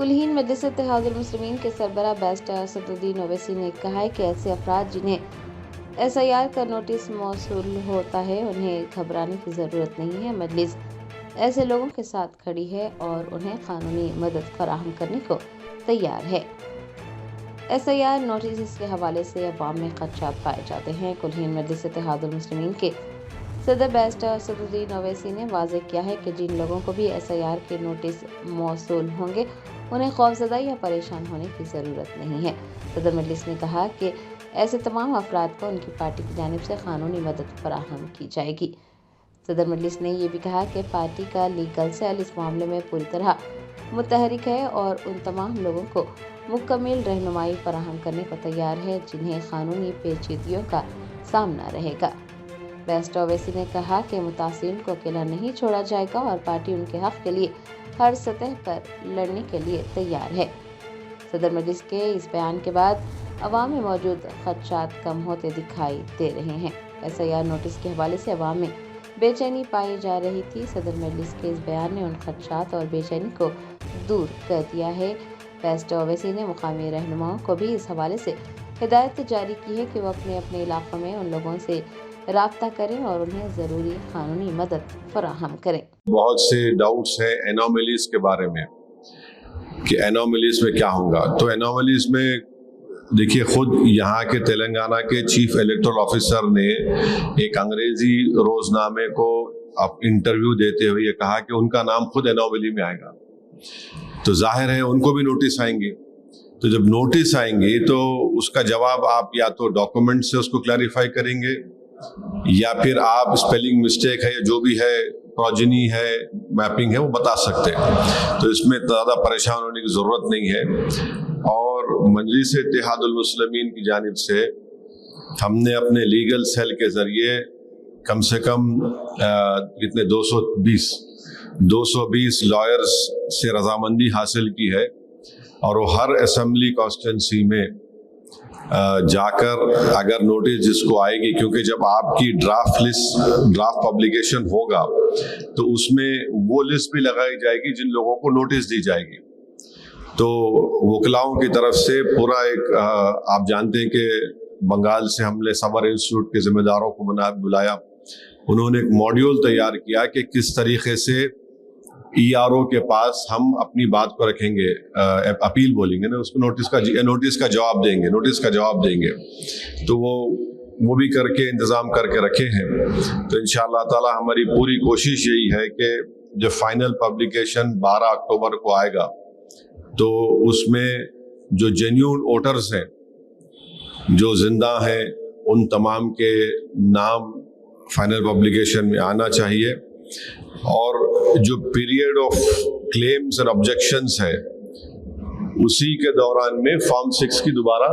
कुल-हिंद मजलिस इत्तेहादुल मुस्लिमीन के सरबराह बैरिस्टर असदुद्दीन ओवैसी ने कहा है कि ऐसे अफराद जिन्हें SIR का नोटिस मौसूल होता है उन्हें घबराने की ज़रूरत नहीं है। मजलिस ऐसे लोगों के साथ खड़ी है और उन्हें कानूनी मदद फराहम करने को तैयार है। SIR नोटिस के हवाले से अवाम में खदशात पाए जाते हैं। कुल-हिंद मजलिस इत्तेहादुल मुस्लिमीन के सदर बैरिस्टर असदुद्दीन ओवैसी ने वाज़ेह किया है कि जिन लोगों को भी SIR के नोटिस मौसूल होंगे उन्हें खौफज़दा या परेशान होने की ज़रूरत नहीं है। सदर मजलिस ने कहा कि ऐसे तमाम अफराद को उनकी पार्टी की जानिब से कानूनी मदद फराहम की जाएगी। सदर मजलिस ने यह भी कहा कि पार्टी का लीगल सेल इस मामले में पूरी तरह मुतहरिक है और उन तमाम लोगों को मुकम्मल रहनुमाई फराहम करने को तैयार है जिन्हें कानूनी पेचीदगियों का सामना रहेगा। बैरिस्टर ओवैसी ने कहा कि मुतासिरीन को अकेला नहीं छोड़ा जाएगा और पार्टी उनके हक़ के लिए हर सतह पर लड़ने के लिए तैयार है। सदर मजलिस के इस बयान के बाद अवाम में मौजूद खदशात कम होते दिखाई दे रहे हैं। SIR नोटिस के हवाले से अवाम में बेचैनी पाई जा रही थी। सदर मजलिस के इस बयान ने उन खदशात और बेचैनी को दूर कर दिया है। बैरिस्टर ओवैसी ने मुकामी रहनुमाओं को भी इस हवाले से हिदायत जारी की है कि वो अपने अपने इलाकों में उन लोगों से राब्ता करें और उन्हें ज़रूरी कानूनी मदद फराहम करें। बहुत से डाउट्स हैं एनोमलीज के बारे में कि एनोमलीज में क्या होगा। तो एनोमलीज में देखिए, खुद यहाँ के तेलंगाना के चीफ इलेक्टोरल ऑफिसर ने एक अंग्रेजी रोजनामे को अब इंटरव्यू देते हुए ये कहा कि उनका नाम खुद एनोमली में आएगा। तो जाहिर है उनको भी नोटिस आएंगे। तो जब नोटिस आएंगे तो उसका जवाब आप या तो डॉक्यूमेंट से उसको क्लैरिफाई करेंगे या फिर आप स्पेलिंग मिस्टेक है या जो भी है, प्रोजनी है, मैपिंग है, वो बता सकते हैं। तो इसमें ज़्यादा परेशान होने की ज़रूरत नहीं है। और मजलिस इत्तेहादुल मुस्लिमीन की जानिब से हमने अपने लीगल सेल के ज़रिए कम से कम कितने 220 लॉयर्स से रजामंदी हासिल की है और वो हर असेंबली कॉन्स्टिट्यूंसी में जाकर अगर नोटिस जिसको आएगी, क्योंकि जब आपकी ड्राफ्ट पब्लिकेशन होगा तो उसमें वो लिस्ट भी लगाई जाएगी जिन लोगों को नोटिस दी जाएगी। तो वकलाओं की तरफ से पूरा एक आप जानते हैं कि बंगाल से हमने सबर इंस्टीट्यूट के जिम्मेदारों को बुलाया। उन्होंने एक मॉड्यूल तैयार किया कि किस तरीके से ERO के पास हम अपनी बात को रखेंगे, अपील बोलेंगे ना उसको, नोटिस का जवाब देंगे। तो वो भी करके इंतज़ाम करके रखे हैं। तो इंशाअल्लाह ताला हमारी पूरी कोशिश यही है कि जब फाइनल पब्लिकेशन 12 अक्टूबर को आएगा तो उसमें जो जेन्युइन वोटर्स हैं, जो जिंदा हैं, उन तमाम के नाम फाइनल पब्लिकेशन में आना चाहिए। और जो पीरियड ऑफ क्लेम्स और ऑब्जेक्शंस है उसी के दौरान में फॉर्म 6 की दोबारा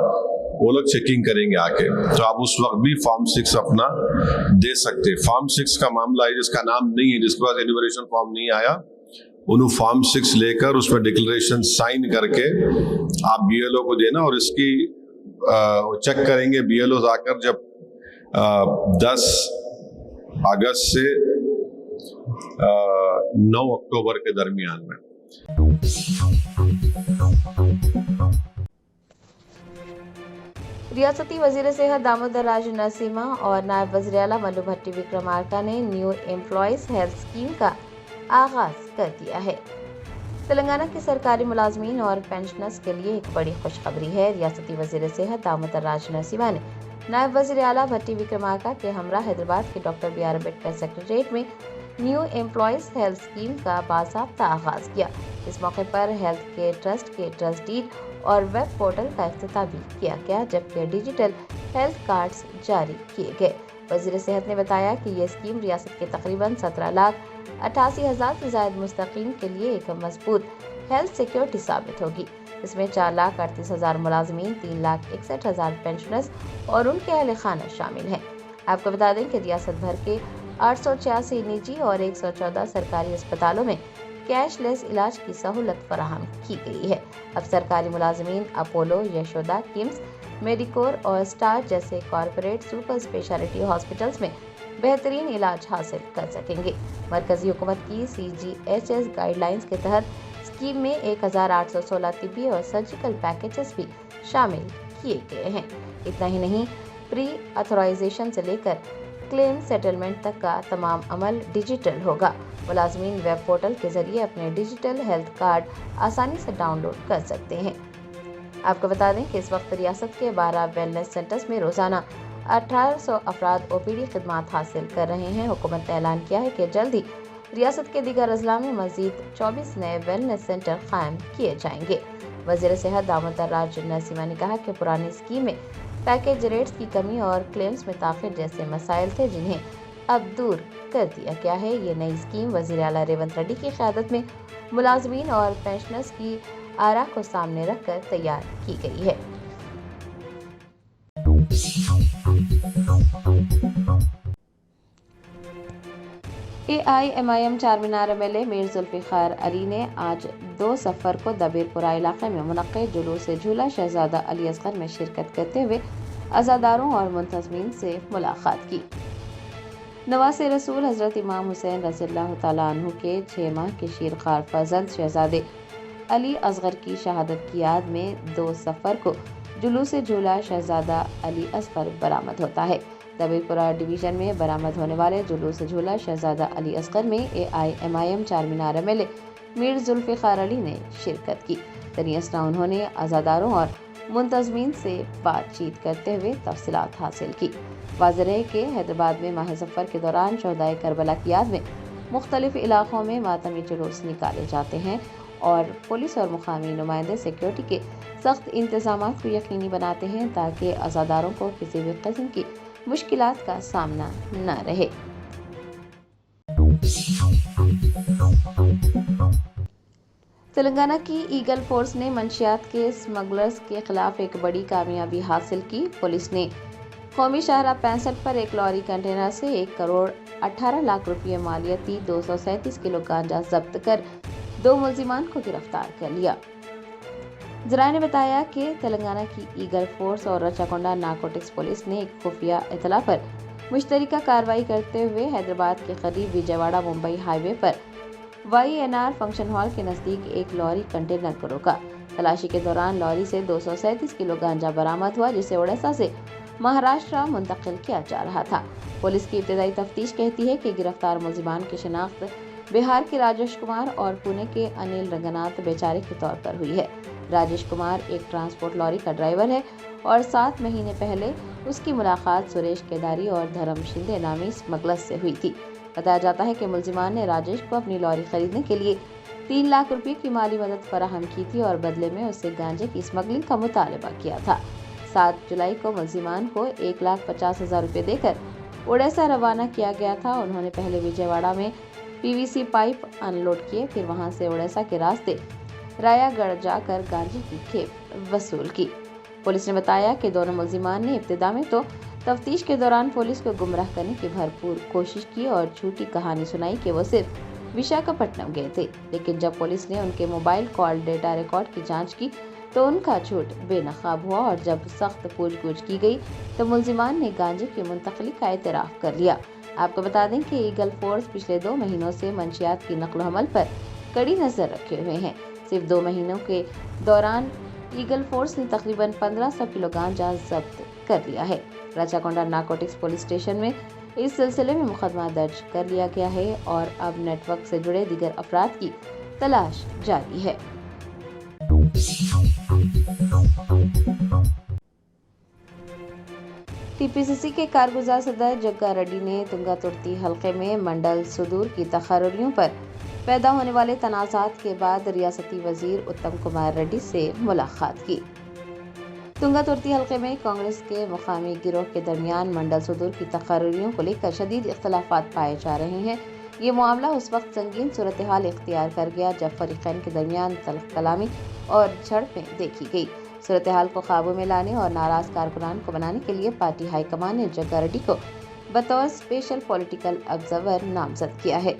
वो लोग चेकिंग करेंगे आके। तो आप उस वक्त भी फॉर्म 6 अपना दे सकते। फॉर्म 6 का मामला है जिसका नाम नहीं है, जिसके पास एन्यूमरेशन फॉर्म नहीं आया, उन्होंने फॉर्म 6 लेकर उसमें डिक्लेरेशन साइन करके आप BLO को देना और इसकी चेक करेंगे BLOs आकर जब 10 अगस्त से 9 अक्टूबर के दरमियान में। रियासती वजीर सेहत दामोदर राज नरसिम्हा और नायब वज़ीर आला मल्लू भट्टी विक्रमार्का ने न्यू एम्प्लॉयज़ हेल्थ स्कीम का आगाज कर दिया है। तेलंगाना के सरकारी मुलाजमीन और पेंशनर्स के लिए एक बड़ी खुशखबरी है। रियासती वजीर सेहत दामोदर राज नरसिम्हा ने नायब वज़ीर आला भट्टी विक्रमार्का के हमरा हैदराबाद के डॉक्टर BR अम्बेडकर सेक्रेटेरिएट में न्यू एम्प्लॉयज़ हेल्थ स्कीम का बाज़ाब्ता आगाज किया। इस मौके पर हेल्थ केयर ट्रस्ट के ट्रस्ट डीड और वेब पोर्टल का इफ्तिताह भी किया गया, जबकि डिजिटल हेल्थ कार्ड्स जारी किए गए। वज़ीर सेहत ने बताया कि ये स्कीम रियासत के तकरीबन 17,88,000 से ज़ायद मुस्तकीन के लिए एक मजबूत हेल्थ सिक्योरिटी साबित होगी। इसमें 4,38,000 मुलाजमीन, 3,61,000 पेंशनर्स और उनके अहल खाना शामिल हैं। आपको बता दें कि रियासत भर के 886 निजी और 114 सरकारी अस्पतालों में कैशलेस इलाज की सहूलत फराहम की गई है। अब सरकारी मुलाजमीन अपोलो, यशोदा, किम्स, मेडिकोर और स्टार जैसे कॉरपोरेट सुपर स्पेशलिटी हॉस्पिटल्स में बेहतरीन इलाज हासिल कर सकेंगे। मरकजी हुकूमत की CGHS गाइडलाइंस के तहत स्कीम में 1816 तिब्बी और सर्जिकल पैकेजेस भी शामिल किए गए हैं। इतना ही नहीं, प्री ऑथराइजेशन से लेकर क्लेम सेटलमेंट तक का तमाम अमल डिजिटल होगा। मुलाजमीन वेब पोर्टल के जरिए अपने डिजिटल हेल्थ कार्ड आसानी से डाउनलोड कर सकते हैं। आपको बता दें कि इस वक्त रियासत के 12 वेलनेस सेंटर्स में रोजाना 1800 अफराद ओपीडी खिदमात हासिल कर रहे हैं। हुकूमत ने ऐलान किया है कि जल्द ही रियासत के दीगर अजला में मजीद 24 नए वेलनेस सेंटर कायम किए जाएंगे। वज़ीर सेहत दामोदर राज नसीमा ने कहा कि पुरानी स्कीम में पैकेज रेट्स की कमी और क्लेम्स में ताख़िर जैसे मसाइल थे, जिन्हें अब दूर कर दिया गया है। ये नई स्कीम वज़ीर आला रेवंत रेड्डी की क़यादत में मुलाजमीन और पेंशनर्स की आरा को सामने रखकर तैयार की गई है। AIMIM चारमीनार MLA मीर जुल्फ़िकार अली ने आज 2 सफ़र को दबीरपुरा इलाके में मुनक़्क़िद जुलूस झूला शहजादा अली असगर में शिरकत करते हुए अज़ादारों और मुंतज़मीन से मुलाकात की। नवासे रसूल हज़रत इमाम हुसैन रज़ियल्लाहु तआला अन्हु के 6 माह के शीरखार फर्जंद शहजादे अली असगर की शहादत की याद में 2 सफ़र को जुलूस झूला शहजादा अली असगर बरामद होता है। दबीरपुरा डिवीज़न में बरामद होने वाले जुलूस झूला शहजादा अली असगर में AIMIM चारमीनार MLA मीर जुल्फ़िकार अली ने शिरकत की। दरियासना उन्होंने अज़ादारों और मुंतज़मीन से बातचीत करते हुए तफसीलात हासिल की। वाज़ेह है कि हैदराबाद में माह सफ़र के दौरान शहदाए करबला की याद में मुख्तलिफ इलाक़ों में मातमी जुलूस निकाले जाते हैं और पुलिस और मुकामी नुमाइंदे सिक्योरिटी के सख्त इंतजामात को यकीनी बनाते हैं ताकि अज़ादारों को किसी भी किस्म की मुश्किलात का सामना न रहे। तेलंगाना की ईगल फोर्स ने मंशियात के स्मगलर्स के खिलाफ एक बड़ी कामयाबी हासिल की। पुलिस ने कौमी शाहराह 65 पर एक लॉरी कंटेनर से 1 करोड़ 18 लाख रुपये मालियती 237 किलो गांजा जब्त कर 2 मुल्जिमान को गिरफ्तार कर लिया। ज़राए ने बताया कि तेलंगाना की ईगल फोर्स और रचाकोंडा नारकोटिक्स पुलिस ने एक खुफिया इतला पर मुश्तरका कार्रवाई करते हुए हैदराबाद के करीब विजयवाड़ा मुंबई हाईवे पर YNR फंक्शन हॉल के नज़दीक एक लॉरी कंटेनर को रोका। तलाशी के दौरान लॉरी से 237 किलो गांजा बरामद हुआ, जिसे ओडिशा से महाराष्ट्र मुंतकिल किया जा रहा था। पुलिस की इब्तदाई तफ्तीश कहती है कि गिरफ्तार मुल्जिमान की शिनाख्त बिहार के राजेश कुमार और पुणे के अनिल रंगनाथ बेचारे के तौर पर हुई है। राजेश कुमार एक ट्रांसपोर्ट लॉरी का ड्राइवर है और 7 महीने पहले उसकी मुलाकात सुरेश केदारी और धर्म शिंदे नामी स्मगलर्स से हुई थी। बताया जाता है कि मुल्जिमान ने राजेश को अपनी लॉरी खरीदने के लिए 3 लाख रुपए की माली मदद फराहम की थी और बदले में उससे गांजे की स्मगलिंग का मुतालबा किया था। 7 जुलाई को मुल्जिमान को 1,50,000 रुपए देकर ओडिशा रवाना किया गया था। उन्होंने पहले विजयवाड़ा में PVC पाइप अनलोड किए, फिर वहां से ओडिशा के रास्ते रायागढ़ जाकर गांजे की खेप वसूल की। पुलिस ने बताया कि दोनों मुल्जिमान ने इब्तिदा में तो तफ्तीश के दौरान पुलिस को गुमराह करने की भरपूर कोशिश की और झूठी कहानी सुनाई कि वो सिर्फ विशाखापट्टनम गए थे, लेकिन जब पुलिस ने उनके मोबाइल कॉल डेटा रिकॉर्ड की जांच की तो उनका झूठ बेनकाब हुआ और जब सख्त पूछगछ की गई तो मुल्जिमान ने गांजे की मुंतकली का एतराफ़ कर लिया। आपको बता दें कि ईगल फोर्स पिछले 2 महीनों से मंशियात की नकल हमल पर कड़ी नज़र रखे हुए हैं। सिर्फ 2 महीनों के दौरान ईगल फोर्स ने तकरीबन 1500 किलो गांजा जब्त कर लिया है। रचाकोंडा नारकोटिक्स पुलिस स्टेशन में इस सिलसिले में मुकदमा दर्ज कर लिया गया है और अब नेटवर्क से जुड़े दीगर अफराद की तलाश जारी है। TPCC के कारगुजार सदर जग्गा रेड्डी ने तुंगा तुर्ती हल्के में मंडल सुदूर की तकर्रियों पर पैदा होने वाले तनाज़ात के बाद रियासती वजीर उत्तम कुमार रेड्डी से मुलाकात की। तुंगा तुर्ती हल्के में कांग्रेस के मुकामी गिरोह के दरमियान मंडल सुदूर की तकर्रियों को लेकर शदीद इख्तलाफात पाए जा रहे हैं। ये मामला उस वक्त संगीन सूरत हाल इख्तियार कर गया जब फरीक़ैन के दरमियान तल्ख़ कलामी और झड़पें देखी गई। सूरत हाल को काबू में लाने और नाराज कारकुनान को बनाने के लिए पार्टी हाईकमान ने जग्गा रेड्डी को बतौर स्पेशल पॉलिटिकल ऑब्जर्वर नामजद किया है।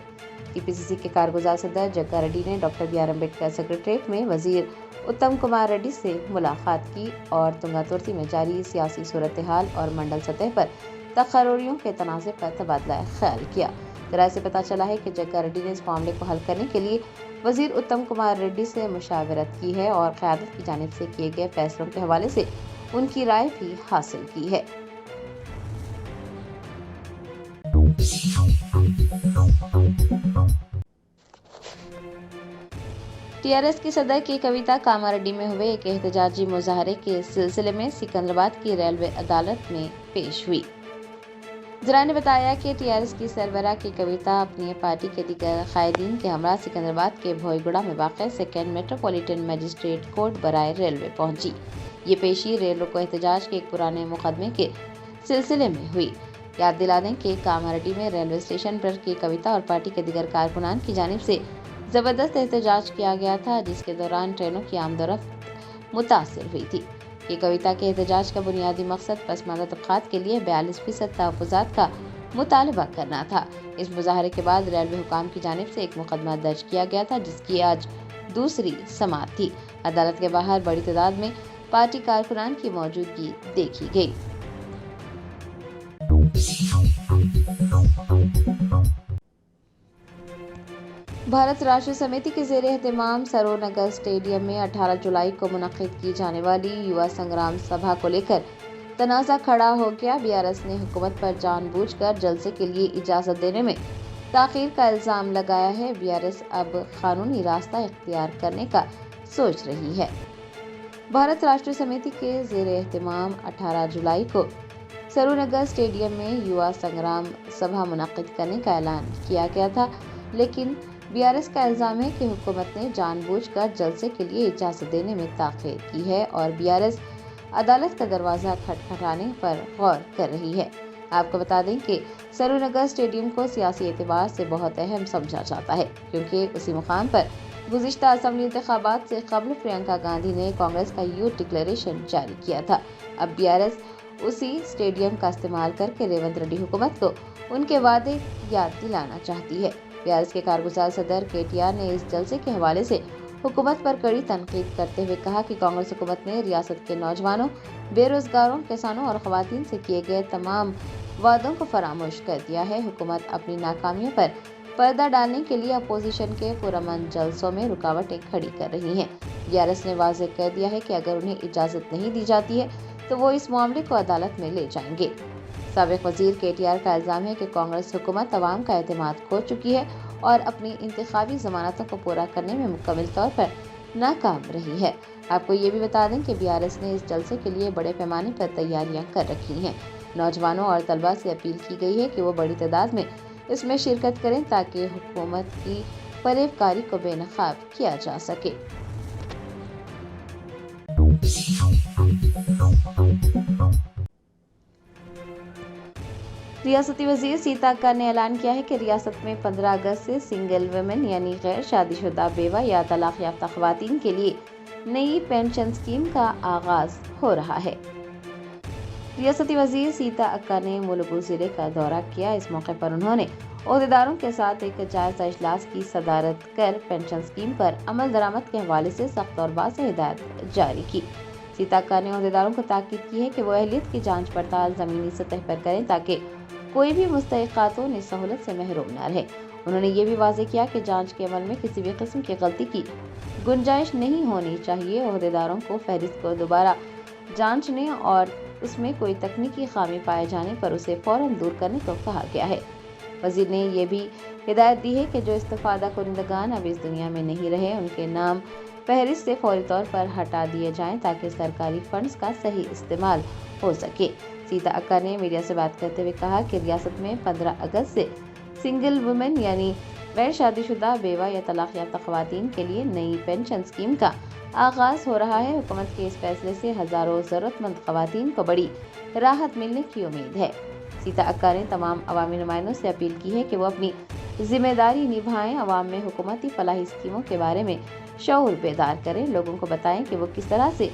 TPCC के कारगुजार सदर जग्गा रेड्डी ने डॉक्टर BR अम्बेडकर सेक्रेटरीट में वजीर उत्तम कुमार रेड्डी से मुलाकात की और तुंगा तुर्ती में जारी सियासी सूरत हाल और मंडल सतह पर तकर्रियों के तनाज़े पर तबादला ख्याल किया। ज़राए से पता चला है कि जग्गा रेड्डी ने इस मामले को हल करने के लिए वजीर उत्तम कुमार रेड्डी से मुशावरत की है और क़यादत की जानिब से किए गए फैसलों के हवाले से उनकी राय भी हासिल की है। टीआरएस की सदर की कविता कामारेड्डी में हुए एक एहतजाजी मुजाहरे के सिलसिले में सिकंदराबाद की रेलवे अदालत में पेश हुई। जरा ने बताया कि टीआरएस की सरबराह की कविता अपनी पार्टी के दीगर कायदीन के हमरा सिकंदराबाद के भोईगुड़ा में वाक़ सेकेंड मेट्रोपॉलिटन मजिस्ट्रेट कोर्ट बराए रेलवे पहुंची। ये पेशी रेलवे को एहतजाज के एक पुराने मुकदमे के सिलसिले में हुई। याद दिला दें कि कामारेड्डी में रेलवे स्टेशन पर की कविता और पार्टी के दीगर कारकुनान की जानिब से जबरदस्त एहतजाज किया गया था, जिसके दौरान ट्रेनों की आमदोरफ्त मुतासिर हुई थी। ये कविता के एहतजाज का बुनियादी मकसद पसमानदा तबक़ात के लिए 42% तहफ़्फ़ुज़ात का मुतालबा करना था। इस मुजाहरे के बाद रेलवे हुकाम की जानिब से एक मुकदमा दर्ज किया गया था, जिसकी आज दूसरी समाअत थी। अदालत के बाहर बड़ी तादाद में पार्टी कारकुनान की मौजूदगी देखी गई। भारत राष्ट्र समिति के ज़ेरे एहतमाम सरोवर नगर स्टेडियम में 18 जुलाई को मुनक़िद की जाने वाली युवा संग्राम सभा को लेकर तनाज़ा खड़ा हो गया। बीआरएस ने हुकूमत पर जानबूझकर जलसे के लिए इजाज़त देने में ताख़ीर का इल्ज़ाम लगाया है। बीआरएस अब कानूनी रास्ता इख्तियार करने का सोच रही है। भारत राष्ट्र समिति के ज़ेरे एहतमाम 18 जुलाई को सरोवर नगर स्टेडियम में युवा संग्राम सभा मुनक़िद करने का ऐलान किया गया था, लेकिन बीआरएस का इल्ज़ाम है कि हुकूमत ने जानबूझकर जलसे के लिए इजाज़त देने में ताख़ीर की है और बीआरएस अदालत का दरवाज़ा खटखटाने पर गौर कर रही है। आपको बता दें कि सरोवर नगर स्टेडियम को सियासी एतबार से बहुत अहम समझा जाता है, क्योंकि उसी मुकाम पर गुज़िश्ता असम्बली इंतखाबात से कबल प्रियंका गांधी ने कांग्रेस का यूथ डिक्लेरेशन जारी किया था। अब बीआरएस उसी स्टेडियम का इस्तेमाल करके रेवंत रेड्डी हुकूमत को उनके वादे याद दिलाना चाहती है। बीआरएस के कारगुजार सदर केटीआर ने इस जलसे के हवाले से हुकूमत पर कड़ी तनकीद करते हुए कहा कि कांग्रेस हुकूमत ने रियासत के नौजवानों, बेरोजगारों, किसानों और खवातीन से किए गए तमाम वादों को फरामोश कर दिया है। हुकूमत अपनी नाकामियों पर पर्दा डालने के लिए अपोजिशन के पुरअमन जलसों में रुकावटें खड़ी कर रही है। बीआरएस ने वाज़ेह कर दिया है कि अगर उन्हें इजाज़त नहीं दी जाती है तो वो इस मामले को अदालत में ले जाएंगे। साबिक वजीर केटीआर का इल्ज़ाम है कि कांग्रेस हुकूमत अवाम का एतमाद खो चुकी है और अपनी इंतखाबी ज़मानतों को पूरा करने में मुकम्मल तौर पर नाकाम रही है। आपको ये भी बता दें कि बीआरएस ने इस जलसे के लिए बड़े पैमाने पर तैयारियां कर रखी हैं। नौजवानों और तलबा से अपील की गई है कि वो बड़ी तादाद में इसमें शिरकत करें ताकि हुकूमत की फरेबकारी को बेनकाब किया जा सके। रियासती वजीर सीता अक्का ने ऐलान किया है कि रियासत में 15 अगस्त से सिंगल वुमेन यानी गैर शादीशुदा बेवा या तलाक याफ्ता खवातीन के लिए नई पेंशन स्कीम का आगाज हो रहा है। रियासती वजीर सीता अक्का ने मुलुगु जिले का दौरा किया। इस मौके पर उन्होंने ओहदेदारों के साथ एक जायजा इजलास की सदारत कर पेंशन स्कीम पर अमल दरामद के हवाले से सख्त और वाज़ेह हिदायत जारी की। सीता अक्का ने ओहदेदारों को ताकीद की है कि वो अहलियत की जांच पड़ताल ज़मीनी सतह पर करें ताकि कोई भी मुस्तहिक़ातों इस सहूलत से महरूम न रहे। उन्होंने ये भी वाज़ेह किया कि जांच के अमल में किसी भी किस्म की गलती की गुंजाइश नहीं होनी चाहिए। ओहदेदारों को फहरिस्त को दोबारा जांचने और उसमें कोई तकनीकी खामी पाए जाने पर उसे फौरन दूर करने को कहा गया है। वज़ीर ने यह भी हिदायत दी है कि जो इस्तिफ़ादा कुनिंदगान अब इस दुनिया में नहीं रहे, उनके नाम फहरिस्त से फौरी तौर पर हटा दिए जाएं ताकि सरकारी फंड्स का सही इस्तेमाल हो सके। सीता अक्का ने मीडिया से बात करते हुए कहा कि रियासत में 15 अगस्त से सिंगल वुमेन यानी गैर शादीशुदा बेवा या तलाक याफ्ता खवातीन के लिए नई पेंशन स्कीम का आगाज हो रहा है। हुकूमत के इस फैसले से हजारों ज़रूरतमंद खवातीन को बड़ी राहत मिलने की उम्मीद है। सीता अक्का ने तमाम अवामी नुमाइंदों से अपील की है कि वो अपनी जिम्मेदारी निभाएं, अवाम में हुकूमती फलाही स्कीमों के बारे में शऊर बेदार करें, लोगों को बताएं कि वो किस तरह से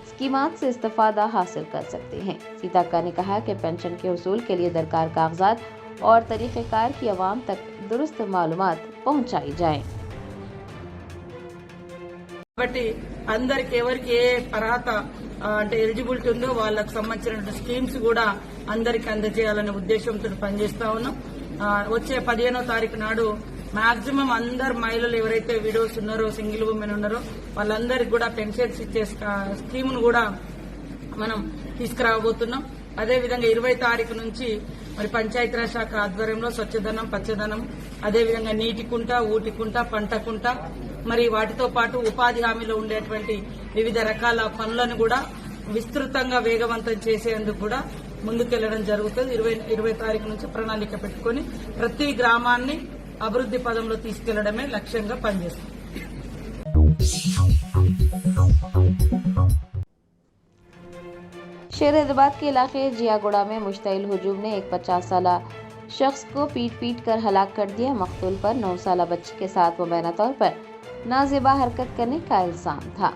स्कीमात से इस्तिफादा हासिल कर सकते हैं। सीता अक्का ने कहा कि पेंशन के हुसूल के लिए दरकार कागजात और तरीक़ेकार की अवाम तक दुरुस्त मालूमात पहुँचाई जाए। అందరికి ఎవరికి ఏ అర్హత అంటే ఎలిజిబిలిటీ ఉందో వాళ్ళకి సంబంధించిన స్కీమ్స్ కూడా అందరికి అందజేయాలనే ఉద్దేశంతో పనిచేస్తా ఉన్నాం. వచ్చే 15వ తారీఖు నాడు మాక్సిమం అందరు మహిళలు ఎవరైతే విడోస్ ఉన్నారో, సింగిల్ ఉమెన్ ఉన్నారో వాళ్ళందరికి కూడా పెన్షన్స్ ఇచ్చే స్కీమ్ ను కూడా మనం తీసుకురాబోతున్నాం. అదేవిధంగా 20 తారీఖు నుంచి మరి పంచాయతీరాజ్ శాఖ ఆధ్వర్యంలో స్వచ్ఛధనం, పచ్చదనం, అదేవిధంగా నీటి కుంట, ఊటి కుంట, పంట కుంట, మరి వాటితో పాటు ఉపాధి హామీలో ఉండేటువంటి వివిధ రకాల పనులను కూడా విస్తృతంగా వేగవంతం చేసేందుకు కూడా ముందుకెళ్లడం జరుగుతుంది. 20 తారీఖు నుంచి ప్రణాళిక పెట్టుకుని ప్రతి గ్రామాన్ని అభివృద్ధి పదంలో తీసుకెళ్లడమే లక్ష్యంగా పనిచేస్తుంది. शेर हैदराबाद के इलाके जियागोड़ा में मुश्तइल हुजूम ने एक 50 साल शख्स को पीट कर हलाक कर दिया। मकतूल पर 9 साल बच्ची के साथ मुबैना तौर पर नाजेबा हरकत करने का इल्जाम था।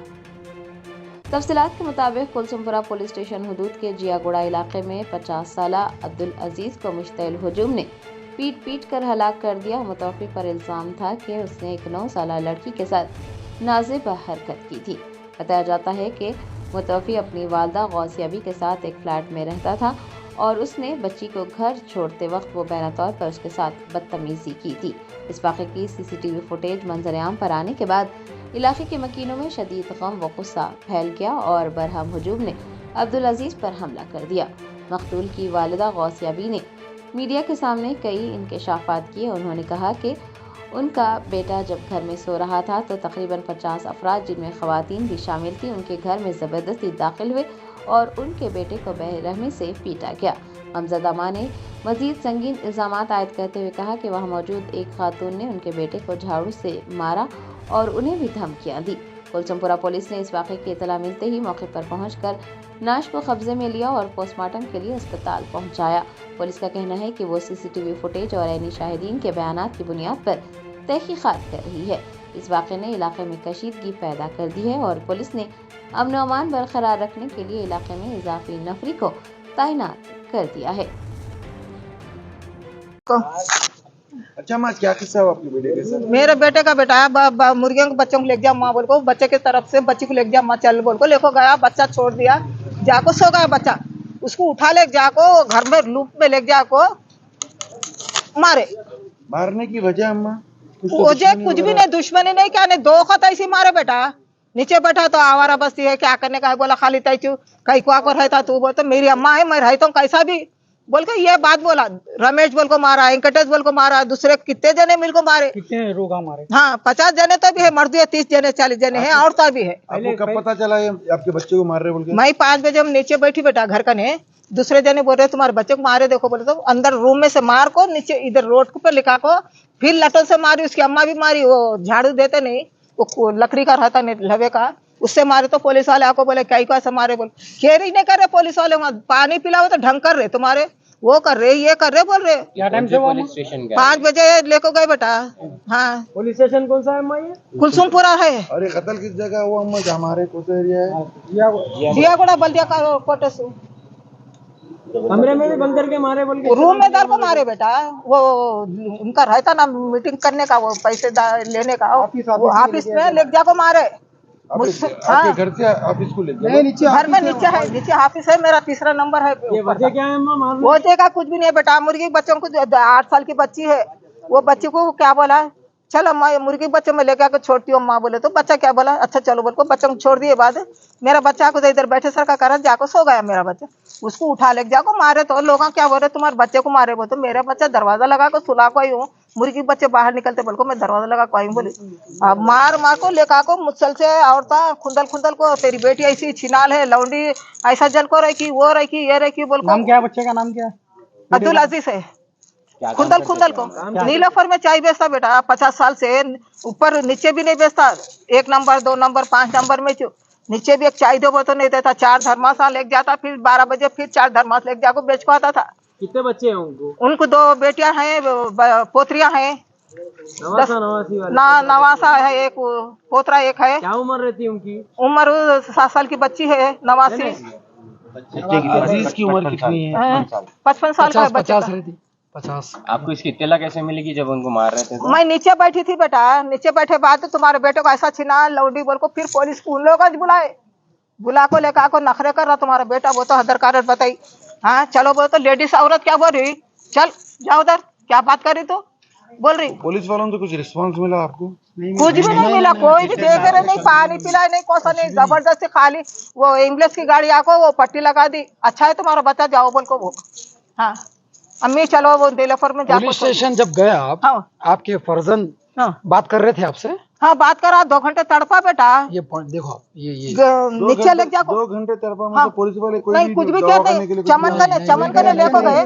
तफसीलात के मुताबिक कुलसुमपुरा पुलिस स्टेशन हदूद के जियागोड़ा इलाके में 50 साल अब्दुल अजीज को मुश्तइल हुजूम ने पीट कर हलाक कर दिया। मुतवफ़ी पर इल्जाम था कि उसने एक 9 साल लड़की के साथ नाजेबा हरकत की थी। बताया जाता है कि मुतवफ़ी अपनी वालदा गौसियाबी के साथ एक फ्लैट में रहता था और उसने बच्ची को घर छोड़ते वक्त वो मुबैना तौर पर उसके साथ बदतमीजी की थी। इस वाक़े की सीसीटीवी फुटेज मंजर-ए-आम पर आने के बाद इलाके के मकीनों में शदीद गम व गुस्सा फैल गया और बरहम हुजूम ने अब्दुल अजीज पर हमला कर दिया। मकतूल की वालिदा गौसियाबी ने मीडिया के सामने कई इंकशाफात किए। उन्होंने कहा कि उनका बेटा जब घर में सो रहा था तो तकरीबन 50 अफराद जिनमें ख़वातीन भी शामिल थी उनके घर में ज़बरदस्ती दाखिल हुए और उनके बेटे को बेरहमी से पीटा गया। हमज़दा मां ने मज़ीद संगीन इल्ज़ामात आयद करते हुए कहा कि वहाँ मौजूद एक खातून ने उनके बेटे को झाड़ू से मारा और उन्हें भी धमकियाँ दी। कुलसुमपुरा पुलिस ने इस वाक़े की इत्तला मिलते ही मौके पर पहुंचकर नाश को कब्जे में लिया और पोस्टमार्टम के लिए अस्पताल पहुंचाया। पुलिस का कहना है कि वो सीसीटीवी फुटेज और ऐनी शाहिदीन के बयानात की बुनियाद पर तहकीकात कर रही है। इस वाक़े ने इलाके में कशीदगी पैदा कर दी है और पुलिस ने अमन व अमान बरकरार रखने के लिए इलाके में इजाफी नफरी को तैनात कर दिया है। अच्छा माँ, क्या किस्सा हुआ आपके बेटे के साथ? मेरे बेटे का बेटा है, मुर्गियों के बच्चों को ले जा माँ बोल को, बच्चे की तरफ से बच्ची को ले जा माँ चल बोल को लेको गया, बच्चा छोड़ दिया, जाको सो गया बच्चा, उसको उठा ले जाको घर में लूप में ले जाको मारे। मारने की वजह अम्मा? वजह कुछ भी नहीं, दुश्मनी नहीं, क्या नहीं, दो खत ऐसी मारे बेटा। नीचे बैठा तो आवारा बस्ती है, क्या करने का है, बोला खाली तैचू कहीं को आकर रहता तू, बोल तो मेरी अम्मा है, मैं रहता हूँ कैसा भी बोल के ये बात बोला। रमेश बोल को मारा, वेंकटेश बोल को मारा, दूसरे कितने जने मिल को मारे, कितने रोगा मारे? हाँ 50 जने तो भी है, मर्द है 30 जने 40 जने हैं, औरतें भी है। आपको कब पता चला ये आपके बच्चे को मार रहे बोल के? मैं 5 बजे हम नीचे बैठी बेटा घर का ने, दूसरे जने बोल रहे तुम्हारे बच्चे को मारे देखो, बोले तो अंदर रूम में से मार को नीचे इधर रोड पे लिखा को फिर लटल से मारी, उसकी अम्मा भी मारी, वो झाड़ू देते नहीं, वो लकड़ी का रहता नहीं लवे का, उससे मारे तो पुलिस वाले आको बोले कई को ऐसा मारे, बोल केयर ही नहीं कर रहे पुलिस वाले, पानी पिलाओ तो ढंग कर रहे तुम्हारे, वो कर रहे ये कर रहे बोल रहे। क्या टाइम से पुलिस स्टेशन गए? 5 बजे लेको गए बेटा। हाँ पुलिस स्टेशन कौन सा है अम्मा ये? कुलसुमपुरा है, और ये कत्ल किस जगह हुआ अम्मा? जहाँ हमारे कौन सा एरिया है? जियागोड़ा बल्दिया का कोटे से कमरे में भी बंद करके मारे बोल के? रूम में दर को मारे बेटा, वो उनका रहता ना मीटिंग करने का, वो पैसे लेने का, वो ऑफिस में ले जाको मारे। आपके घर से ऑफिस को ले गए? घर में नीचे है, नीचे ऑफिस है मेरा, 3रा नंबर है। ये वजह क्या है अम्मा मारने? वो देगा कुछ भी नहीं है बेटा, मुर्गी के बच्चों को 8 साल की बच्ची है, वो बच्ची को क्या बोला, चलो मैं मुर्गी बच्चे में लेके आकर छोड़ती हूँ माँ, बोले तो बच्चा क्या बोला, अच्छा चलो बोल को बच्चों को छोड़ दिए। बाद मेरा बच्चा को इधर बैठे सर का करा जाको सो गया मेरा बच्चा, उसको उठा ले जाको मारे तो लोग क्या बोल रहे तुम्हारे बच्चे को मारे, बोल तो मेरा बच्चा दरवाजा लगा को सुला को आई हूँ, मुर्गी बच्चे बाहर निकलते बोल को मैं दरवाजा लगा को आई हूँ, बोली मार को लेका को मुसल से औरता खुंदल को तेरी बेटी ऐसी छिनाल है, लौंडी ऐसा जल को रही की, वो रही की, ये रही की, बोल नाम क्या है बच्चे का? नाम क्या है? अब्दुल अजीज है। खुंदल को नीलोफर में चाय बेचता बेटा, 50 साल से ऊपर नीचे भी नहीं बेचता, 1 नंबर 2 नंबर 5 नंबर में नीचे भी एक चाय दो तो नहीं देता, 4 धर्मासा लेके जाता, फिर 12 बजे फिर 4 धर्मास लेके जाकर बेच को आता था। कितने बच्चे हैं उनको? उनको 2 बेटियां हैं, पोतरियां हैं, नवासा है, एक पोतरा एक है। क्या उम्र रहती है उनकी? उम्र 7 साल की बच्ची है, 89। अजीज की उम्र कितनी है? 55 साल का बच्चा। 50। आपको इसकी इत्तला कैसे मिलेगी जब उनको मार रहे थे तो? मैं नीचे बैठी थी बेटा, नीचे बैठे बाद तुम्हारे बेटे को ऐसा छिना लौडी बोल को, फिर पुलिस उन लोगों को बुला को लेकर आको नखरे कर रहा तुम्हारा बेटा, वो तो हदर कारत बताई। हाँ चलो बोल तो लेडीज औरत क्या बोल रही, चल जाओ उधर, क्या बात कर रही तो बोल रही पुलिस वालों से कुछ रिस्पांस मिला आपको? कुछ भी नहीं मिला, कोई भी देख रहे नहीं, पानी पिलाए नहीं, कोसा नहीं, जबरदस्ती खाली वो एम्बुलेंस की गाड़ी आको वो पट्टी लगा दी, अच्छा है तुम्हारा बच्चा जाओ बोल को वो। हाँ अम्मी चलो वो दिलाफर में जाको। पुलिस स्टेशन जब गए आप, हाँ आपके फर्जंद हाँ बात कर रहे थे आपसे? हाँ बात करा, 2 घंटे तड़पा बेटा, ये पॉइंट देखो आप, ये नीचे लग जाको। 2 घंटे तरफा हाँ। मतलब पुलिस वाले कोई नहीं कुछ भी दवा कहते करने के लिए कुछ चमन कने लेको गए,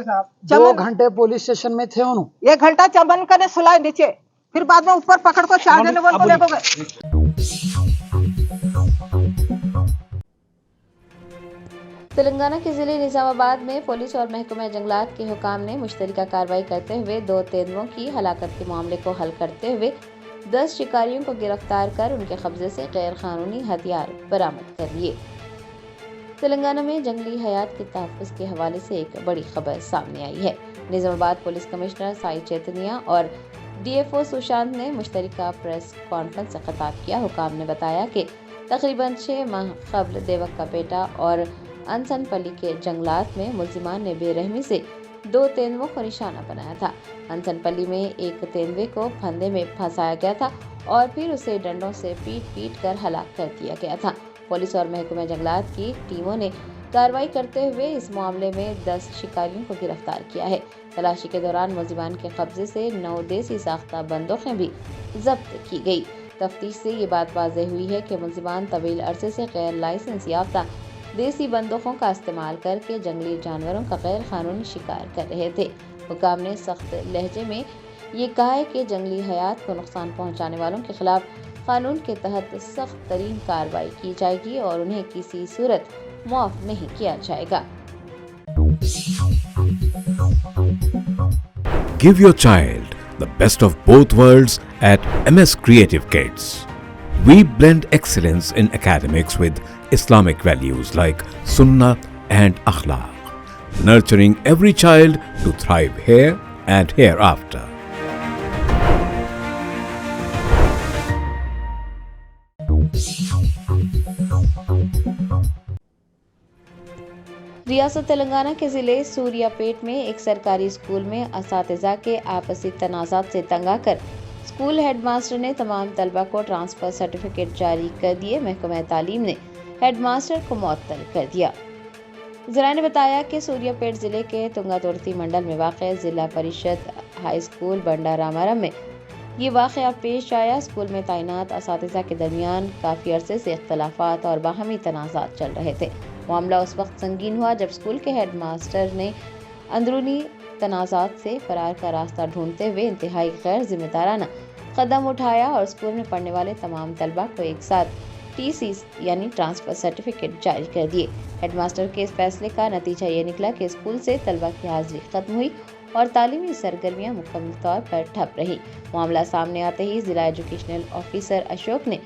2 घंटे पुलिस स्टेशन में थे उन्होंने। 1 घंटा चमन कने सुलाए नीचे, फिर बाद में ऊपर पकड़ को 4 जने बोल को लेको गए। तेलंगाना के जिले निजामाबाद में पुलिस और महकमा जंगलात के हुकाम ने मुश्तरका कार्रवाई करते हुए 2 तेंदुओं की हलाकत के मामले को हल करते हुए 10 शिकारियों को गिरफ्तार कर उनके कब्जे से गैर कानूनी हथियार बरामद कर लिए। तेलंगाना में जंगली हयात के तहफ़्फ़ुज़ के हवाले से एक बड़ी खबर सामने आई है। निजामाबाद पुलिस कमिश्नर साई चैतन्या और DFO सुशांत ने मुश्तरका प्रेस कॉन्फ्रेंस से खिताब किया। हुकाम ने बताया कि तकरीबन 6 माह कबल देवक्का पेटा और अंसनपल्ली के जंगलात में मुल्जिमान ने बेरहमी से 2 तेंदुओं को निशाना बनाया था। अंसनपल्ली में एक तेंदुए को फंदे में फंसाया गया था और फिर उसे डंडों से पीट कर हलाक कर दिया गया था। पुलिस और महकमा जंगलात की टीमों ने कार्रवाई करते हुए इस मामले में 10 शिकारियों को गिरफ्तार किया है। तलाशी के दौरान मुल्जिमान के कब्जे से 9 देसी साख्ता बंदूकें भी जब्त की गई। तफ्तीश से ये बात वाज़ेह हुई है कि मुल्जिमान तवील अरसे से गैर लाइसेंस याफ्ता देसी बंदूकों का इस्तेमाल करके जंगली जानवरों का गैर कानूनी शिकार कर रहे थे। हुकाम ने सख्त लहजे में ये कहा है कि जंगली हयात को नुकसान पहुंचाने वालों के खिलाफ कानून के तहत सख्त तरीन कार्रवाई की जाएगी और उन्हें किसी सूरत माफ नहीं किया जाएगा। Give your child the best of both worlds at MS Creative Kids. We blend excellence in academics with Islamic values like Sunnah and Akhlaq, nurturing every child to thrive here and hereafter. रियासत तेलंगाना के ज़िले सूर्यापेट में एक सरकारी school में असातिज़ा के आपसी तनाज़ात से तंग आकर स्कूल हेडमास्टर ने तमाम तलबा को ट्रांसफ़र सर्टिफिकेट जारी कर दिए। महकमा तालीम ने हेडमास्टर को मुअत्तल कर दिया। ज़राए ने बताया कि सूर्यापेट ज़िले के तुंगातुर्ती मंडल में वाक़ ज़िला परिषद हाई स्कूल बंडा रामारम में ये वाक़या पेश आया। स्कूल में तैनात असातिज़ा के दरमियान काफ़ी अरसे से इख्तलाफात और बाहमी तनाज़ात चल रहे थे। मामला उस वक्त संगीन हुआ जब स्कूल के हेडमास्टर ने अंदरूनी तनाज़ात से फरार का रास्ता ढूंढते हुए इंतहाई गैर जिम्मेदाराना कदम उठाया और स्कूल में पढ़ने वाले तमाम तलबा को एक साथ TC यानी ट्रांसफ़र सर्टिफिकेट जारी कर दिए। हेडमास्टर के इस फैसले का नतीजा ये निकला कि स्कूल से तलबा की हाजिरी खत्म हुई और तालीमी सरगर्मियां मुकम्मल तौर पर ठप रही। मामला सामने आते ही जिला एजुकेशनल ऑफिसर अशोक ने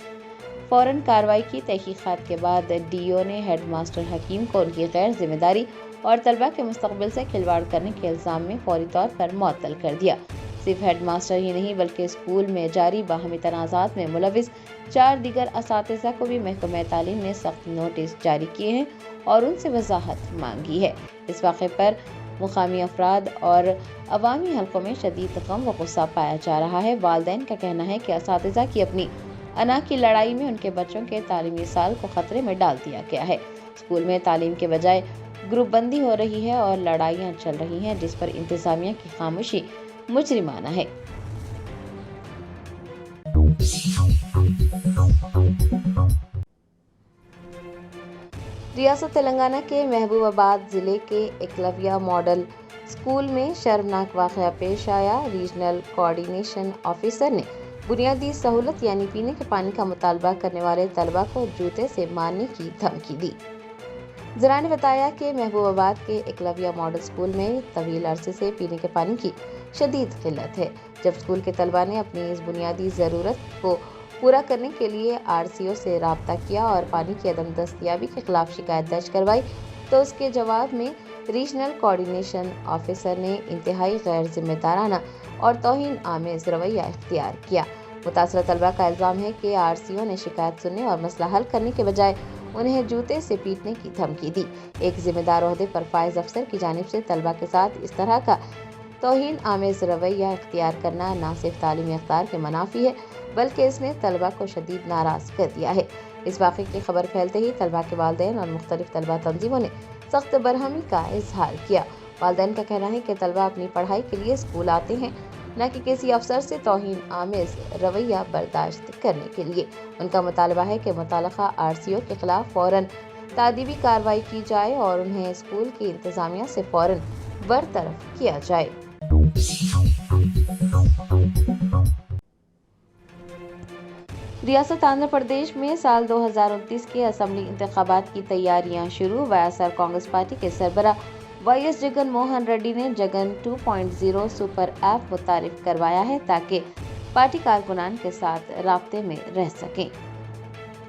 फौरन कार्रवाई की। तहकीकात के बाद DO ने हेडमास्टर हकीम को उनकी गैर जिम्मेदारी और तलबा के मुस्तकबिल से खिलवाड़ करने के इल्ज़ाम में फौरी तौर पर मुअत्तल कर दिया। सिर्फ हेडमास्टर ही नहीं बल्कि स्कूल में जारी बाहमी तनाज़ात में मुलविस 4 दीगर असातिज़ा को भी महकमा तालीम ने सख्त नोटिस जारी किए हैं और उनसे वजाहत मांगी है। इस वाक़े पर मुकामी अफराद और अवामी हल्कों में शदीद गम व गुस्सा पाया जा रहा है। वालिदैन का कहना है कि असातिज़ा की अपनी अना की लड़ाई में उनके बच्चों के तालीमी साल को खतरे में डाल दिया गया है। स्कूल में तालीम के बजाय ग्रुप बंदी हो रही है और लड़ाइयाँ चल रही हैं जिस पर इंतजामिया की खामोशी मुजरिमाना है। रियासत तेलंगाना के महबूबाबाद ज़िले के एकलव्या मॉडल स्कूल में शर्मनाक वाक़या पेश आया। रीजनल कोऑर्डिनेशन ऑफिसर ने बुनियादी सहूलत यानी पीने के पानी का मुतालबा करने वाले तलबा को जूते से मारने की धमकी दी। ज़राए ने बताया कि महबूबाबाद के एकलव्या मॉडल स्कूल में तवील अरसे से पीने के पानी की शदीद किल्लत है। जब स्कूल के तलबा ने अपनी इस बुनियादी ज़रूरत को पूरा करने के लिए RCO से राब्ता किया और पानी की अदम दस्तयाबी के खिलाफ शिकायत दर्ज करवाई तो उसके जवाब में रीजनल कोऑर्डिनेशन ऑफिसर ने इंतहाई गैर जिम्मेदाराना और तौहीन आमेज़ रवैया इख्तियार किया। मुतासरा तलबा का इल्ज़ाम है कि RCO ने शिकायत सुनने और मसला हल करने के बजाय उन्हें जूते से पीटने की धमकी दी। एक जिम्मेदार ओहदे पर फाइज अफसर की जानिब से तलबा के साथ इस तरह का توہین آمیز رویہ اختیار کرنا نہ صرف تعلیمی اقدار کے منافی ہے بلکہ اس نے طلبہ کو شدید ناراض کر دیا ہے۔ اس واقعے کی خبر پھیلتے ہی طلبہ کے والدین اور مختلف طلبہ تنظیموں نے سخت برہمی کا اظہار کیا۔ والدین کا کہنا ہے کہ طلبہ اپنی پڑھائی کے لیے اسکول آتے ہیں نہ کہ کسی افسر سے توہین آمیز رویہ برداشت کرنے کے لیے۔ ان کا مطالبہ ہے کہ متعلقہ RCO کے خلاف فوراً تادیبی کارروائی کی جائے اور انہیں اسکول کی انتظامیہ سے فوراً برطرف کیا جائے۔ ریاست آندھرا پردیش میں سال 2029 کے اسمبلی انتخابات کی تیاریاں شروع۔ وائیسآر کانگریس پارٹی کے سربراہ YS جگن موہن ریڈی نے جگن 2.0 سپر ایپ متعارف کروایا ہے تاکہ پارٹی کارکنان کے ساتھ رابطے میں رہ سکیں۔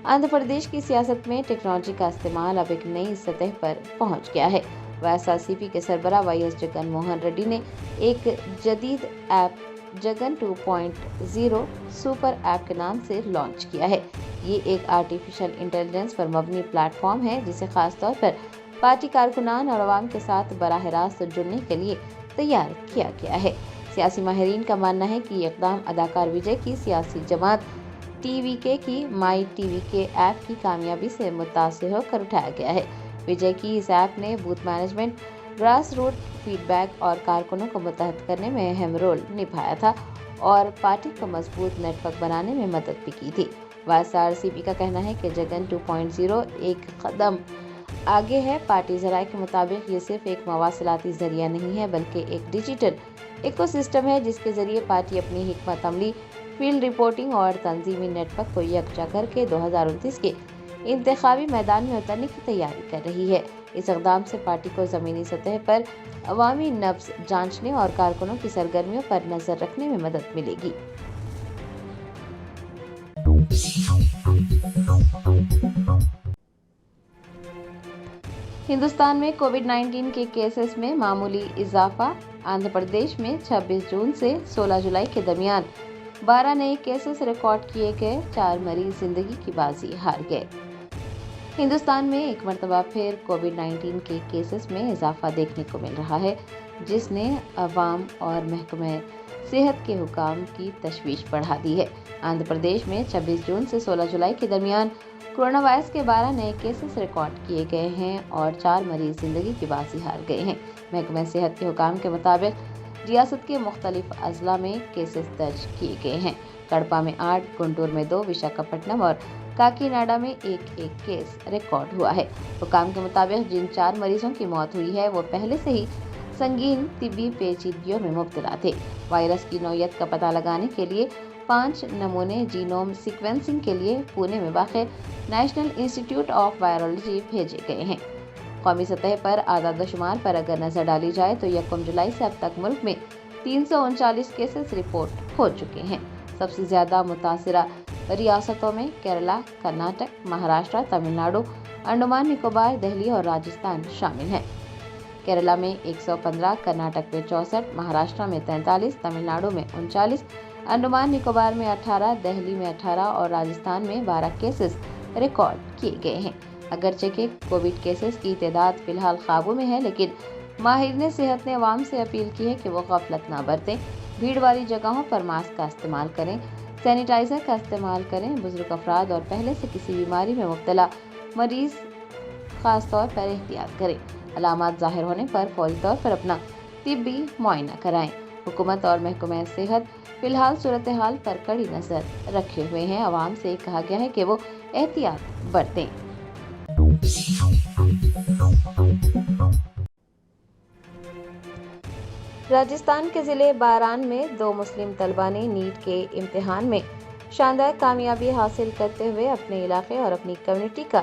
آندھرا پردیش کی سیاست میں ٹیکنالوجی کا استعمال اب ایک نئی سطح پر پہنچ گیا ہے۔ YSRCP کے سربراہ YS جگن موہن ریڈی نے ایک جدید ایپ جگن 2.0 سپر ایپ کے نام سے لانچ کیا ہے۔ یہ ایک آرٹیفیشل انٹیلیجنس پر مبنی پلیٹ فارم ہے جسے خاص طور پر پارٹی کارکنان اور عوام کے ساتھ براہ راست جڑنے کے لیے تیار کیا گیا ہے۔ سیاسی ماہرین کا ماننا ہے کہ یہ اقدام اداکار وجے کی سیاسی جماعت TVK کی مائی TVK ایپ کی کامیابی سے متاثر ہو کر اٹھایا گیا ہے۔ وجے کی اس ایپ نے booth management, grass root feedback اور کارکنوں کو متحد کرنے میں اہم رول نبھایا تھا اور پارٹی کو مضبوط نیٹ ورک بنانے میں مدد بھی کی تھی۔ YSRCP کا کہنا ہے کہ جگن 2.0 ایک قدم آگے ہے۔ پارٹی ذرائع کے مطابق یہ صرف ایک مواصلاتی ذریعہ نہیں ہے بلکہ ایک ڈیجیٹل ایکو سسٹم ہے جس کے ذریعے پارٹی اپنی حکمت عملی، فیلڈ رپورٹنگ اور تنظیمی نیٹ ورک کو یکجا کر کے 2029 کے انتخابی میدان میں اترنے کی تیاری کر رہی ہے۔ اس اقدام سے پارٹی کو زمینی سطح پر عوامی نبض جانچنے اور کارکنوں کی سرگرمیوں پر نظر رکھنے میں مدد ملے گی۔ ہندوستان میں کووڈ-19 کے کیسز میں معمولی اضافہ۔ آندھرا پردیش میں 26 جون سے 16 جولائی کے درمیان 12 نئے کیسز ریکارڈ کیے گئے، 4 مریض زندگی کی بازی ہار گئے۔ ہندوستان میں ایک مرتبہ پھر کووڈ-19 کے کیسز میں اضافہ دیکھنے کو مل رہا ہے جس نے عوام اور محکمہ صحت کے حکام کی تشویش بڑھا دی ہے۔ آندھرا پردیش میں 26 جون سے 16 جولائی کے درمیان کورونا وائرس کے 12 نئے کیسز ریکارڈ کیے گئے ہیں اور 4 مریض زندگی کی بازی ہار گئے ہیں۔ محکمہ صحت کے حکام کے مطابق ریاست کے مختلف اضلاع میں کیسز درج کیے گئے ہیں۔ کڑپا میں 8، گنٹور میں 2، وشاکھاپٹنم اور کاکیناڈا میں ایک کیس ریکارڈ ہوا ہے۔ حکام کے مطابق جن 4 مریضوں کی موت ہوئی ہے وہ پہلے سے ہی سنگین طبی پیچیدگیوں میں مبتلا تھے۔ وائرس کی نوعیت کا پتہ لگانے کے لیے 5 نمونے جینوم سیکوینسنگ کے لیے پونے میں واقع نیشنل انسٹی ٹیوٹ آف وائرولوجی بھیجے گئے ہیں۔ قومی سطح پر اعداد و شمار پر اگر نظر ڈالی جائے تو 1 جولائی سے اب تک ملک میں 339 کیسز رپورٹ ہو چکے ہیں۔ سب سے زیادہ متاثرہ ریاستوں میں کیرلا، کرناٹک، مہاراشٹر، تمل ناڈو، انڈمان نکوبار، دہلی اور راجستھان شامل ہیں۔ کیرلا میں 115، کرناٹک میں 64، مہاراشٹر میں 43، تمل ناڈو میں 39، انڈمان نکوبار میں 18، دہلی میں 18 اور راجستھان میں 12 کیسز ریکارڈ کیے گئے ہیں۔ اگرچہ کہ کووڈ کیسز کی تعداد فی الحال قابو میں ہے لیکن ماہرین صحت نے عوام سے اپیل کی ہے کہ وہ غفلت نہ برتیں، بھیڑ والی جگہوں پر ماسک کا استعمال کریں، سینیٹائزر کا استعمال کریں، بزرگ افراد اور پہلے سے کسی بیماری میں مبتلا مریض خاص طور پر احتیاط کریں۔ علامات ظاہر ہونے پر فوری طور پر اپنا طبی معائنہ کرائیں۔ حکومت اور محکمہ صحت فی الحال صورتحال پر کڑی نظر رکھے ہوئے ہیں۔ عوام سے کہا گیا ہے کہ وہ احتیاط برتیں۔ راجستھان کے ضلع باران میں 2 مسلم طلبہ نے نیٹ کے امتحان میں شاندار کامیابی حاصل کرتے ہوئے اپنے علاقے اور اپنی کمیونٹی کا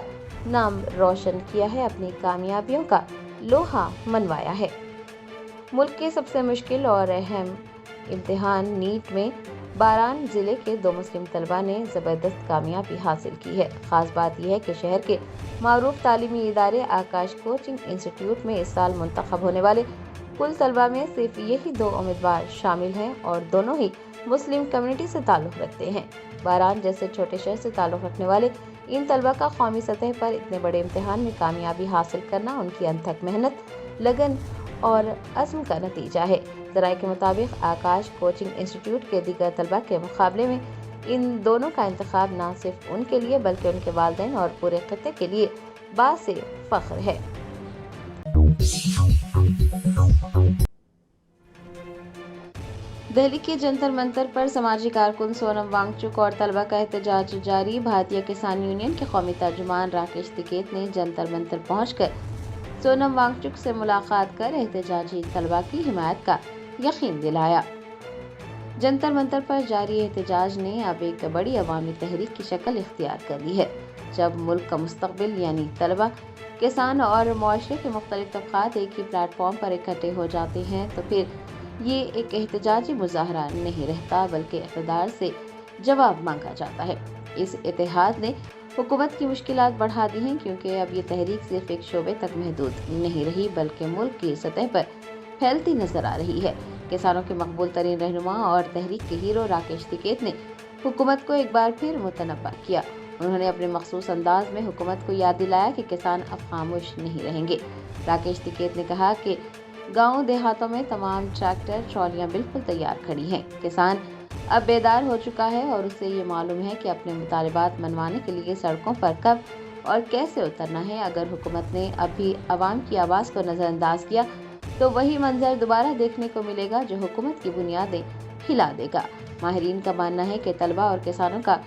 نام روشن کیا ہے، اپنی کامیابیوں کا لوہا منوایا ہے۔ ملک کے سب سے مشکل اور اہم امتحان نیٹ میں باران ضلع کے 2 مسلم طلبہ نے زبردست کامیابی حاصل کی ہے۔ خاص بات یہ ہے کہ شہر کے معروف تعلیمی ادارے آکاش کوچنگ انسٹی ٹیوٹ میں اس سال منتخب ہونے والے کل طلبہ میں صرف یہی 2 امیدوار شامل ہیں اور دونوں ہی مسلم کمیونٹی سے تعلق رکھتے ہیں۔ باران جیسے چھوٹے شہر سے تعلق رکھنے والے ان طلبہ کا قومی سطح پر اتنے بڑے امتحان میں کامیابی حاصل کرنا ان کی انتھک محنت، لگن और अज़्म का नतीजा है। ज़राए के मुताबिक आकाश कोचिंग इंस्टीट्यूट के दीगर तलबा के मुकाबले में इन दोनों का इंतखाब न सिर्फ उनके लिए बल्कि उनके वालिदैन और पूरे खत्ते के लिए बासे फ़ख्र है। दिल्ली के जंतर मंतर पर समाजी कारकुन सोनम वांगचुक और तलबा का एहतजाज जारी। भारतीय किसान यूनियन के कौमी तर्जुमान राकेश टिकैत ने जंतर मंतर पहुंचकर सोनम वांगचुक से मुलाकात कर एहतजाजी तलबा की हिमायत का यकीन दिलाया। जंतर मंतर पर जारी एहतजाज ने अब एक बड़ी अवामी तहरीक की शक्ल इख्तियार कर ली है। जब मुल्क का मुस्तकबिल यानी तलबा, किसान और मुआशरे के मुख्तलिफ तबकात एक ही प्लेटफॉर्म पर इकट्ठे हो जाते हैं तो फिर ये एक एहतजाजी मुजाहरा नहीं रहता बल्कि इक़्तिदार से जवाब मांगा जाता है। इस इत्तेहाद ने हुकूमत की मुश्किलात बढ़ा दी हैं क्योंकि अब ये तहरीक सिर्फ एक शोबे तक महदूद नहीं रही बल्कि मुल्क की सतह पर फैलती नजर आ रही है। किसानों के मकबूल तरीन रहनुमा और तहरीक के हीरो राकेश टिकैत ने हुकूमत को एक बार फिर मुतनब्बा किया। उन्होंने अपने मखसूस अंदाज में हुकूमत को याद दिलाया कि किसान अब खामोश नहीं रहेंगे। राकेश टिकैत ने कहा कि गाँव देहातों में तमाम ट्रैक्टर ट्रॉलियाँ बिल्कुल तैयार खड़ी हैं। किसान अब बेदार हो चुका है और उसे ये मालूम है कि अपने मुतालिबात मनवाने के लिए सड़कों पर कब और कैसे उतरना है। अगर हुकूमत ने अभी आवाम की आवाज़ को नज़रअंदाज किया तो वही मंजर दोबारा देखने को मिलेगा जो हुकूमत की बुनियादें हिला देगा। माहिरीन का मानना है कि तलबा और किसानों का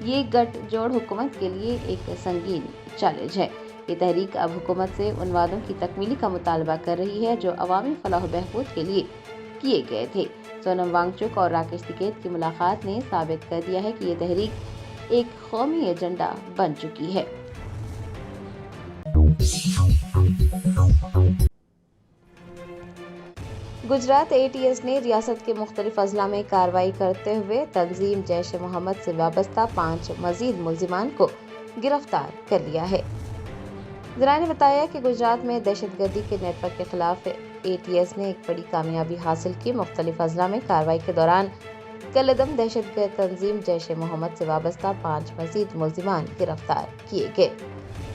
ये गठजोड़ हुकूमत के लिए एक संगीन चैलेंज है। ये तहरीक अब हुकूमत से उन वादों की तकमीली का मुतालबा कर रही है जो अवामी फलाह बहबूद के लिए किए गए थे। सोनम वांगचुक और राकेश टिकैत की मुलाकात ने साबित कर दिया है कि ये तहरीक एक कौमी एजेंडा बन चुकी है। गुजरात ATS ने रियासत के मुख्तलिफ अजला में कार्रवाई करते हुए तंजीम जैश ए मोहम्मद से वाबस्ता 5 मजीद मुल्जिमान को गिरफ्तार कर लिया है। ज़राए ने बताया कि गुजरात में दहशतगर्दी के नेटवर्क के खिलाफ ATS ने एक बड़ी कामयाबी हासिल की। मुख्तलिफ अजला में कार्रवाई के दौरान कलदम दहशतगर्द तंजीम जैश ए मोहम्मद से वाबस्ता 5 मजीद मुल्जिमान गिरफ्तार किए गए।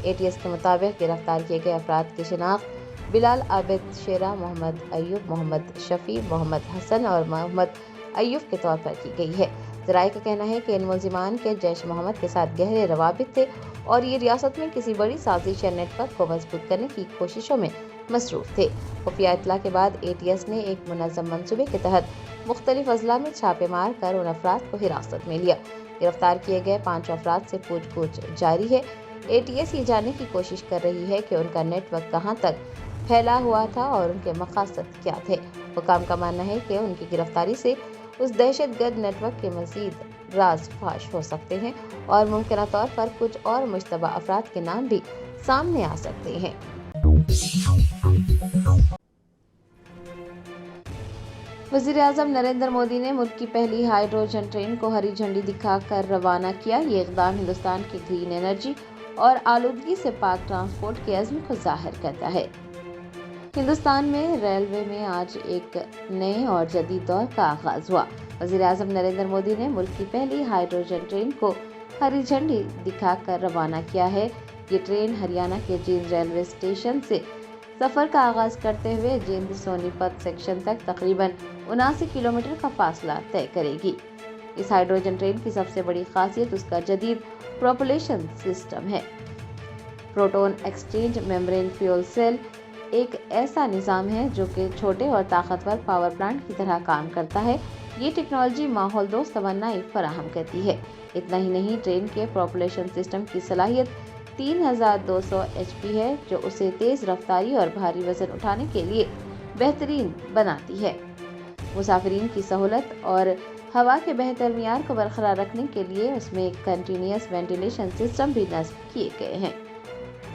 ATS के मुताबिक गिरफ्तार किए गए अफराद की शिनाख्त बिलाल आबिद शेरा, मोहम्मद अयूब, मोहम्मद शफी, मोहम्मद हसन और मोहम्मद अयूब के तौर पर की गई है। ज़राए का कहना है कि इन मुल्जिमान के जैश मोहम्मद के साथ गहरे रवाबित थे और ये रियासत में किसी बड़ी साजिश या नेटवर्क को मजबूत करने की कोशिशों में मसरूफ थे। खुफिया इत्तला के बाद ATS ने एक मुनज़्ज़म मंसूबे के तहत मुख्तलिफ अजला में छापे मार कर उन अफराद को हिरासत में लिया। गिरफ्तार किए गए 5 अफराद से पूछताछ जारी है। ATS ये जानने की कोशिश कर रही है कि उनका नेटवर्क कहाँ तक फैला हुआ था और उनके मकसद क्या थे। हुकाम का मानना है कि उनकी गिरफ्तारी से उस दहशतगर्द नेटवर्क के मज़ीद राज फाश हो सकते हैं और मुमकिन तौर पर कुछ और मुश्तबा अफराद के नाम भी सामने आ सकते हैं। वज़ीर-ए-आज़म नरेंद्र मोदी ने मुल्क की पहली हाइड्रोजन ट्रेन को हरी झंडी दिखाकर रवाना किया। ये इक़दाम हिंदुस्तान की ग्रीन एनर्जी और आलूदगी से पाक ट्रांसपोर्ट के अज़्म को ज़ाहिर करता है। हिंदुस्तान में रेलवे में आज एक नए और जदीद दौर का आगाज़ हुआ। वज़ीर-ए-आज़म नरेंद्र मोदी ने मुल्क की पहली हाइड्रोजन ट्रेन को हरी झंडी दिखाकर रवाना किया है। ये ट्रेन हरियाणा के जींद रेलवे स्टेशन से सफ़र का आगाज़ करते हुए जींद सोनीपत सेक्शन तक तकरीबन 79 किलोमीटर का फासला तय करेगी। इस हाइड्रोजन ट्रेन की सबसे बड़ी खासियत उसका जदीद प्रोपल्शन सिस्टम है। Proton exchange membrane fuel cell एक ऐसा निज़ाम है जो कि छोटे और ताकतवर पावर प्लांट की तरह काम करता है। ये टेक्नोलॉजी माहौल दोस्त तवन्नाई फराहम करती है। इतना ही नहीं, ट्रेन के प्रोपल्शन सिस्टम की सलाहियत 3200 HP है जो उसे तेज़ रफ्तारी और भारी वजन उठाने के लिए बेहतरीन बनाती है। मुसाफिरीन की सहूलत और हवा के बेहतर मियार को बरकरार रखने के लिए उसमें एक कंटिन्यूअस वेंटिलेशन सिस्टम भी नस्ब किए गए हैं।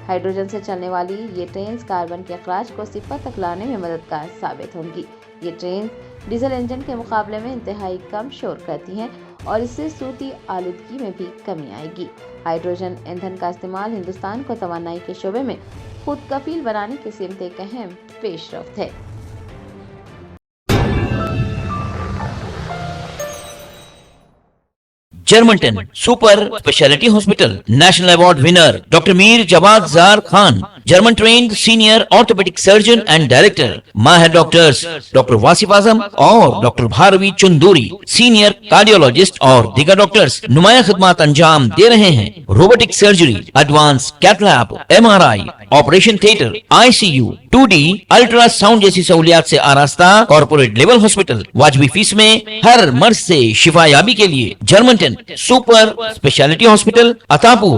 हाइड्रोजन से चलने वाली ये ट्रेन कार्बन के अखराज को सिफर तक लाने में मददगार साबित होंगी। ये ट्रेन डीजल इंजन के मुकाबले में इंतहाई कम शोर करती हैं और इससे सूती आलूदगी में भी कमी आएगी। हाइड्रोजन ईंधन का इस्तेमाल हिंदुस्तान को तवानाई के शोबे में खुद कफील बनाने की सिमत एक अहम पेशरफ्त है। Germanton super specialty hospital, national award winner doctor Mir Jawad Jar Khan, German trained senior orthopaedic surgeon and director, माहिर डॉक्टर्स डॉक्टर वासिफ आजम और doctor Bharvi Chanduri, senior cardiologist और दीगर डॉक्टर्स नुमाया खिदमत अंजाम दे रहे हैं। Robotic surgery, advance cath lab, MRI, operation theatre, ICU, 2D ultrasound जैसी सहूलियात से आरास्ता कॉर्पोरेट लेवल हॉस्पिटल। वाजबी फीस में हर मर्ज से शिफायाबी के लिए German 10 super specialty hospital, Attapur,